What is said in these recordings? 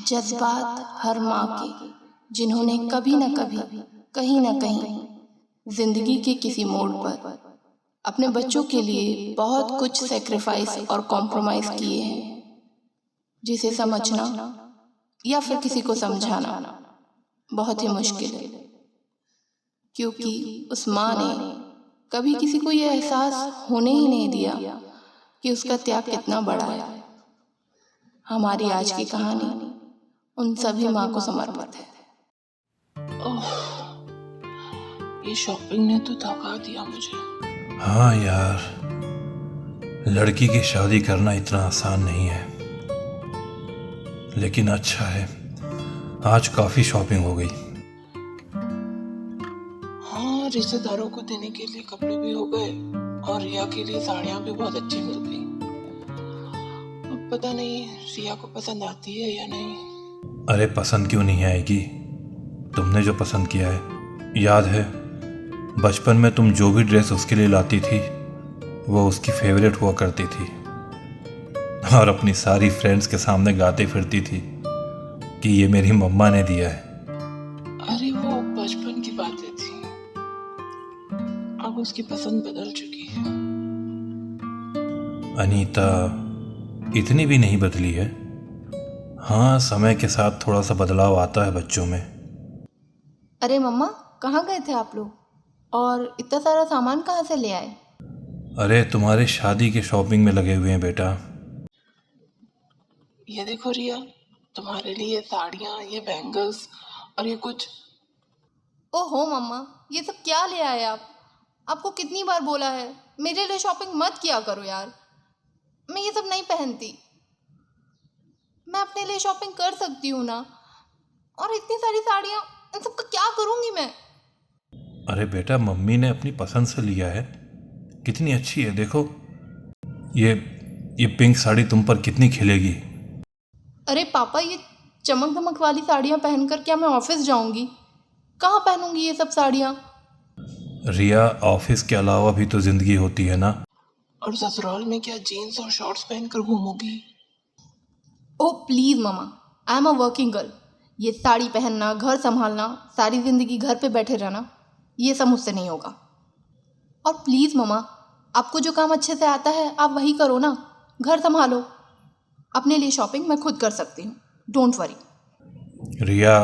जज्बात हर माँ के, जिन्होंने कभी न कभी कहीं न कहीं जिंदगी के किसी मोड़ पर अपने बच्चों के लिए बहुत कुछ सेक्रीफाइस और कॉम्प्रोमाइज किए हैं, जिसे समझना या फिर किसी को समझाना बहुत ही मुश्किल है, क्योंकि उस माँ ने कभी किसी को यह एहसास होने ही नहीं दिया कि उसका त्याग कितना बड़ा है। हमारी आज की कहानी उन सभी माँ को समर्पित है। ओह, ये शॉपिंग ने तो थका दिया मुझे। हाँ यार, लड़की की शादी करना इतना आसान नहीं है, लेकिन अच्छा है आज काफ़ी शॉपिंग हो गई। हाँ, रिश्तेदारों को देने के लिए कपड़े भी हो गए और रिया के लिए साड़ियाँ भी बहुत अच्छी मिल गई। अब पता नहीं रिया को पसंद आती है या नहीं। अरे पसंद क्यों नहीं आएगी, तुमने जो पसंद किया है। याद है बचपन में तुम जो भी ड्रेस उसके लिए लाती थी वो उसकी फेवरेट हुआ करती थी, और अपनी सारी फ्रेंड्स के सामने गाते फिरती थी कि ये मेरी मम्मा ने दिया है। अरे वो बचपन की बातें थी, अब उसकी पसंद बदल चुकी है। अनीता इतनी भी नहीं बदली है। हाँ, समय के साथ थोड़ा सा बदलाव आता है बच्चों में। अरे मम्मा, कहाँ गए थे आप लोग और इतना सारा सामान कहाँ से ले आए? अरे तुम्हारे शादी के शॉपिंग में लगे हुए हैं बेटा। ये देखो रिया, तुम्हारे लिए साड़ियाँ, ये बैंगल्स और ये कुछ। ओहो मम्मा, ये सब क्या ले आए आप? आपको कितनी बार बोला है मेरे लिए शॉपिंग मत किया करो यार, मैं ये सब नहीं पहनती। मैं अपने लिए शॉपिंग कर सकती हूँ ना, और इतनी सारी साड़ियाँ, इन सब का क्या करूँगी मैं? अरे बेटा, मम्मी ने अपनी पसंद से लिया है, कितनी अच्छी है देखो। ये पिंक साड़ी तुम पर कितनी खिलेगी। अरे पापा, ये चमक दमक वाली साड़ियाँ पहनकर क्या मैं ऑफिस जाऊँगी? कहाँ पहनूंगी ये सब साड़ियाँ? रिया, ऑफिस के अलावा भी तो जिंदगी होती है ना। और ससुराल में क्या जीन्स और शॉर्ट्स पहनकर घूमोगी? ओह प्लीज़ मम्मा, I am a working girl. ये साड़ी पहनना, घर संभालना, सारी ज़िंदगी घर पे बैठे रहना, ये सब मुझसे नहीं होगा। और प्लीज़ मम्मा, आपको जो काम अच्छे से आता है आप वही करो ना, घर संभालो। अपने लिए शॉपिंग मैं खुद कर सकती हूँ, डोंट वरी। रिया,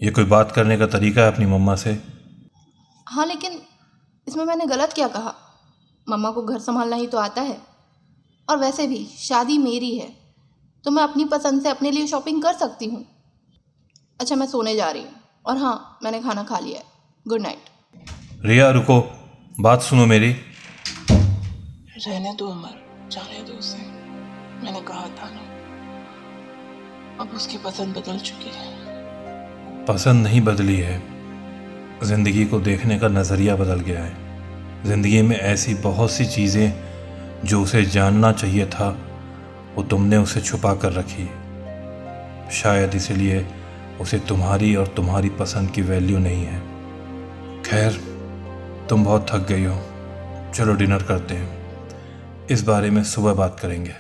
ये कोई बात करने का तरीका है अपनी मम्मा से? हाँ, लेकिन इसमें मैंने गलत क्या कहा? मम्मा को घर संभालना ही तो आता है, और वैसे भी शादी मेरी है तो मैं अपनी पसंद से अपने लिए शॉपिंग कर सकती हूँ। अच्छा, मैं सोने जा रही हूँ, और हाँ, मैंने खाना खा लिया है। Good night. रिया रुको, बात सुनो मेरी। रहने दो अमर, जाने दो उसे। मैंने कहा था ना, अब उसकी पसंद बदल चुकी है। पसंद नहीं बदली है, ज़िंदगी को देखने का नज़रिया बदल गया है। ज़िंदगी में ऐसी बहुत सी चीज़ें जो उसे जानना चाहिए था वो तुमने उसे छुपा कर रखी। शायद इसलिए उसे तुम्हारी और तुम्हारी पसंद की वैल्यू नहीं है। खैर, तुम बहुत थक गई हो, चलो डिनर करते हैं, इस बारे में सुबह बात करेंगे।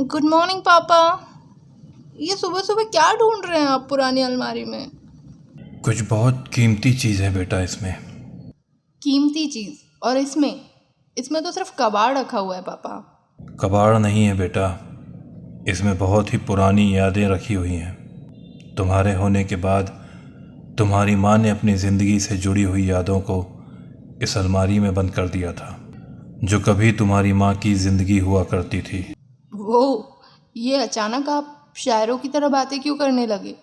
गुड मॉर्निंग पापा। ये सुबह सुबह क्या ढूंढ रहे हैं आप पुरानी अलमारी में? कुछ बहुत कीमती चीज़ है बेटा इसमें। कीमती चीज़? और इसमें तो सिर्फ कबाड़ रखा हुआ है पापा। कबाड़ नहीं है बेटा, इसमें बहुत ही पुरानी यादें रखी हुई हैं। तुम्हारे होने के बाद तुम्हारी माँ ने अपनी ज़िंदगी से जुड़ी हुई यादों को इस अलमारी में बंद कर दिया था, जो कभी तुम्हारी माँ की ज़िंदगी हुआ करती थी। वो ये अचानक आप शायरों की तरह बातें क्यों करने लगे?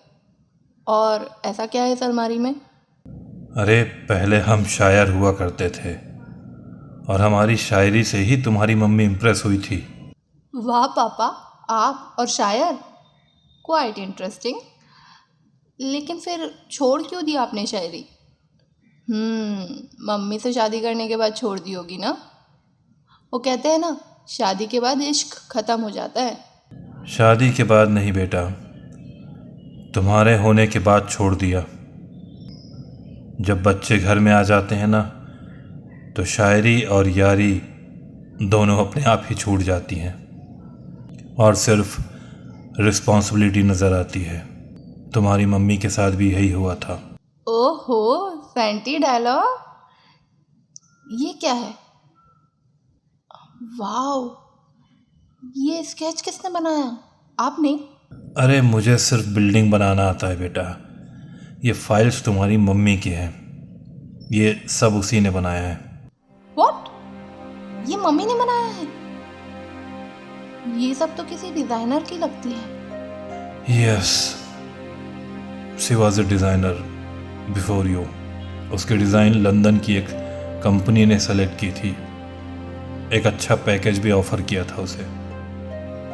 और ऐसा क्या है इस अलमारी में? अरे पहले हम शायर हुआ करते थे, और हमारी शायरी से ही तुम्हारी मम्मी इम्प्रेस हुई थी। वाह पापा, आप और शायर, क्वाइट इंटरेस्टिंग। लेकिन फिर छोड़ क्यों दिया आपने शायरी? मम्मी से शादी करने के बाद छोड़ दी होगी ना? वो कहते हैं ना, शादी के बाद इश्क ख़त्म हो जाता है। शादी के बाद नहीं बेटा, तुम्हारे होने के बाद छोड़ दिया। जब बच्चे घर में आ जाते हैं ना, तो शायरी और यारी दोनों अपने आप ही छूट जाती हैं और सिर्फ रिस्पॉन्सिबिलिटी नज़र आती है। तुम्हारी मम्मी के साथ भी यही हुआ था। ओहो, फैंटी डायलॉग। ये क्या है? वाओ, ये स्केच किसने बनाया? आपने? अरे मुझे सिर्फ बिल्डिंग बनाना आता है बेटा। ये फाइल्स तुम्हारी मम्मी की हैं। ये सब उसी ने बनाया है। व्हाट? ये मम्मी ने बनाया है? ये सब तो किसी डिजाइनर की लगती है। Yes, she was a designer before you. उसके डिज़ाइन लंदन की एक कंपनी ने सेलेक्ट की थी। एक अच्छा पैकेज भी ऑफर किया था उसे।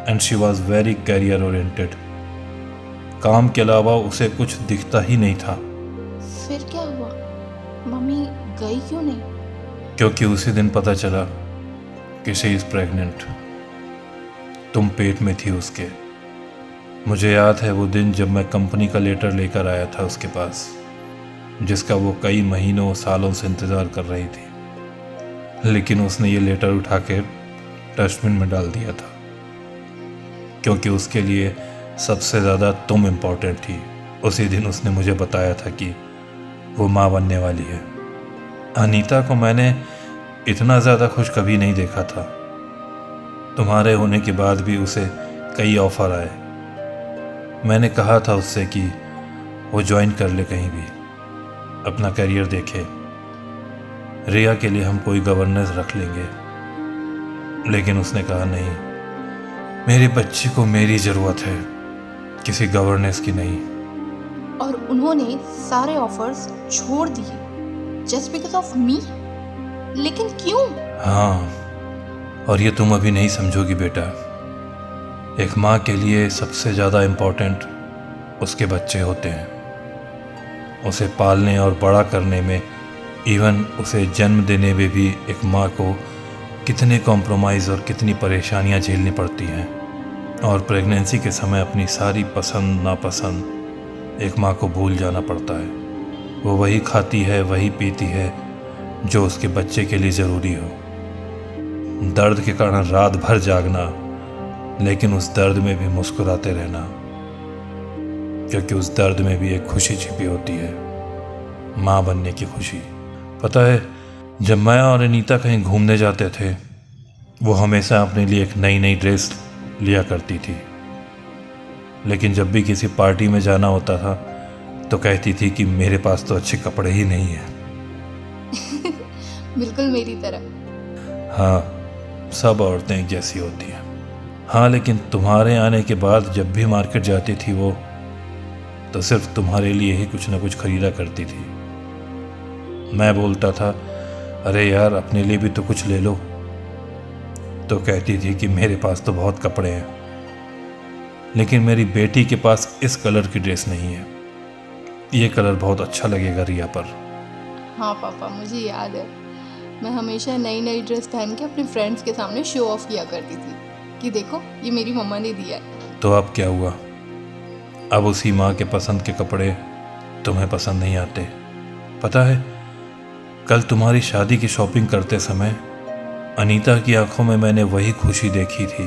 And she was very career oriented. काम के अलावा उसे कुछ दिखता ही नहीं था। फिर क्या हुआ? मम्मी गई क्यों नहीं? क्योंकि उसी दिन पता चला कि शी इज़ प्रेग्नेंट। तुम पेट में थी उसके। मुझे याद है वो दिन जब मैं कंपनी का लेटर लेकर आया था उसके पास, जिसका वो कई महीनों सालों से इंतज़ार कर रही थी। लेकिन उसने ये लेटर उठा के डस्टबिन में डाल दिया था, क्योंकि उसके लिए सबसे ज़्यादा तुम इम्पोर्टेंट थी। उसी दिन उसने मुझे बताया था कि वो माँ बनने वाली है। अनीता को मैंने इतना ज़्यादा खुश कभी नहीं देखा था। तुम्हारे होने के बाद भी उसे कई ऑफ़र आए। मैंने कहा था उससे कि वो ज्वाइन कर ले कहीं भी, अपना करियर देखे। रिया के लिए हम कोई गवर्नेंस रख लेंगे, लेकिन उसने कहा नहीं, मेरी बच्ची को मेरी ज़रूरत है, किसी गवर्नेंस की नहीं। और उन्होंने सारे ऑफर्स छोड़ दिए जस्ट बिकॉज ऑफ मी। लेकिन क्यों? हाँ, और ये तुम अभी नहीं समझोगी बेटा। एक माँ के लिए सबसे ज़्यादा इम्पोर्टेंट उसके बच्चे होते हैं। उसे पालने और बड़ा करने में, इवन उसे जन्म देने में भी एक माँ को कितने कॉम्प्रोमाइज़ और कितनी परेशानियाँ झेलनी पड़ती हैं। और प्रेगनेंसी के समय अपनी सारी पसंद नापसंद एक माँ को भूल जाना पड़ता है। वो वही खाती है, वही पीती है जो उसके बच्चे के लिए ज़रूरी हो। दर्द के कारण रात भर जागना, लेकिन उस दर्द में भी मुस्कुराते रहना, क्योंकि उस दर्द में भी एक खुशी छिपी होती है, माँ बनने की खुशी। पता है, जब मैं और अनीता कहीं घूमने जाते थे, वो हमेशा अपने लिए एक नई नई ड्रेस लिया करती थी। लेकिन जब भी किसी पार्टी में जाना होता था तो कहती थी कि मेरे पास तो अच्छे कपड़े ही नहीं हैं। बिल्कुल मेरी तरह। हाँ, सब औरतें एक जैसी होती हैं। हाँ, लेकिन तुम्हारे आने के बाद जब भी मार्केट जाती थी वो, तो सिर्फ तुम्हारे लिए ही कुछ ना कुछ खरीदा करती थी। मैं बोलता था, अरे यार अपने लिए भी तो कुछ ले लो, तो कहती थी कि मेरे पास तो बहुत कपड़े हैं, लेकिन मेरी बेटी के पास इस कलर की ड्रेस नहीं है, ये कलर बहुत अच्छा लगेगा रिया पर। हाँ पापा, मुझे याद है, मैं हमेशा नई नई ड्रेस पहन के अपने फ्रेंड्स के सामने शो ऑफ किया करती थी कि देखो ये मेरी मम्मा ने दिया है। तो अब क्या हुआ? अब उसी माँ के पसंद के कपड़े तुम्हें पसंद नहीं आते। पता है, कल तुम्हारी शादी की शॉपिंग करते समय अनीता की आंखों में मैंने वही खुशी देखी थी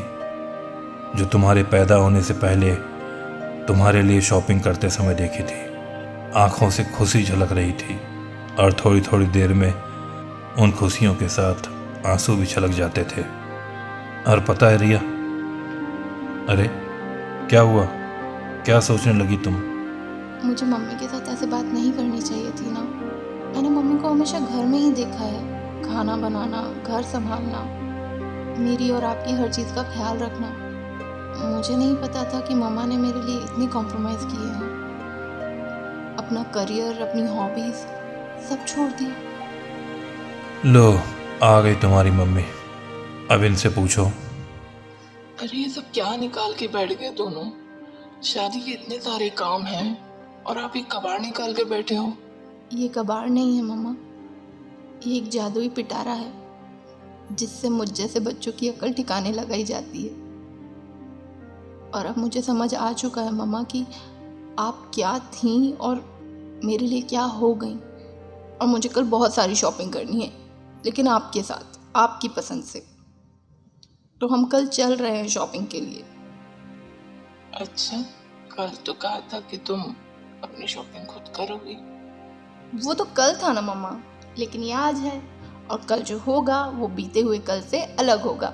जो तुम्हारे पैदा होने से पहले तुम्हारे लिए शॉपिंग करते समय देखी थी। आंखों से खुशी झलक रही थी और थोड़ी थोड़ी देर में उन खुशियों के साथ आंसू भी छलक जाते थे। और पता है रिया, अरे क्या हुआ? क्या सोचने लगी तुम? मुझे मम्मी के साथ ऐसे बात नहीं करनी चाहिए थी ना। मैंने मम्मी को हमेशा घर में ही देखा है, खाना बनाना, घर संभालना, मेरी और आपकी हर चीज़ का ख्याल रखना। मुझे नहीं पता था कि मम्मा ने मेरे लिए इतनी कॉम्प्रोमाइज़ किए हैं। अपना करियर, अपनी हॉबीज़ सब छोड़ दिया। लो, आ गई तुम्हारी मम्मी। अब इनसे पूछो। अरे ये सब क्या निकाल के बैठ गए दोनों? शादी के इतने सारे काम हैं और आप एक कबाड़ निकाल के बैठे हो। ये कबाड़ नहीं है मम्मा, ये एक जादुई पिटारा है जिससे मुझ जैसे बच्चों की अक्ल ठिकाने लगाई जाती है। और अब मुझे समझ आ चुका है मम्मा कि आप क्या थीं और मेरे लिए क्या हो गई। और मुझे कल बहुत सारी शॉपिंग करनी है, लेकिन आपके साथ, आपकी पसंद से। तो हम कल चल रहे हैं शॉपिंग के लिए। अच्छा, कल तो कहा था कि तुम अपनी शॉपिंग खुद करोगी। वो तो कल था ना मम्मा, लेकिन ये आज है, और कल जो होगा वो बीते हुए कल से अलग होगा।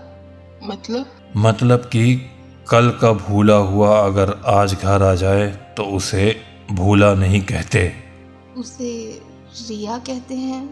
मतलब कि कल का भूला हुआ अगर आज घर आ जाए तो उसे भूला नहीं कहते। उसे रिया कहते हैं।